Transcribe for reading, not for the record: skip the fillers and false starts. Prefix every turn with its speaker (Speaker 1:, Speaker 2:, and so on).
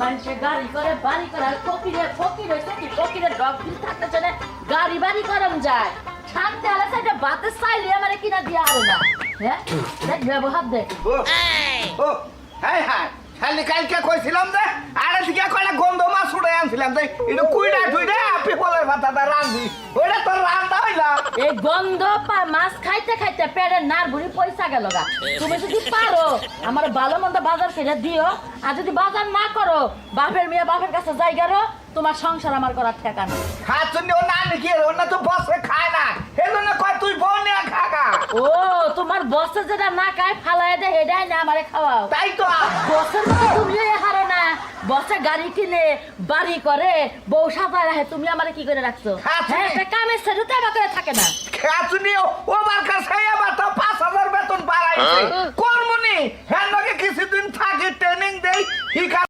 Speaker 1: মানুষে গাড়ি করে বাড়ি করে আর ফকিরে ডগ বিল থাকতে চলে গাড়ি বাড়ি করম যায় শান্তি আলে সাইডে বাতে চাইলে আমারে কিনা দিয়া আরে না হ্যাঁ দেখ ব্যবহার দেখ
Speaker 2: ও হ্যাঁ হ্যাঁ খালি কালকে কইছিলাম যে আরে দিকে কয়টা গন্ধ মাছ উড়ে আনছিলাম যে এটা কুইডা টুইডা পিপলের ভাতাটা রান্ধি ওইটা তোর রান্ধা হইলা
Speaker 1: এই গন্ধ মাছ খাইতে খাইতে পেটের নার ভুড়ি পয়সা গেল গা তুমি যদি পারো আমার ভালো মন্দ বাজার করে দিও আর যদি বাজার না করো বাপের মেয়ে বাপের কাছে যাই গেলো তোমার সংসার আমার করার ঠেকানা
Speaker 2: খাচ্ছনি ও না নাকি ও না তো বসে খায় না সেজন্য কয় তুই বউ নিয়ে খাগা
Speaker 1: ও তোমার বসে যেটা না খায় ফালায় দে হেডাই না আমারে খাওয়াও
Speaker 2: তাই তো
Speaker 1: বসের মতো তুমিও হারো না বসে গাড়ি কিনে বাড়ি করে বউ সাজায় রাখে তুমি আমারে কি করে রাখছো হ্যাঁ কামের সেরুতে আমার করে থাকে না
Speaker 2: খাচ্ছনি ও বার কাছে আবার তো 5000 বেতন বাড়াইছে কর্মনি হ্যাঁ কিছুদিন থাকে ট্রেনিং দেই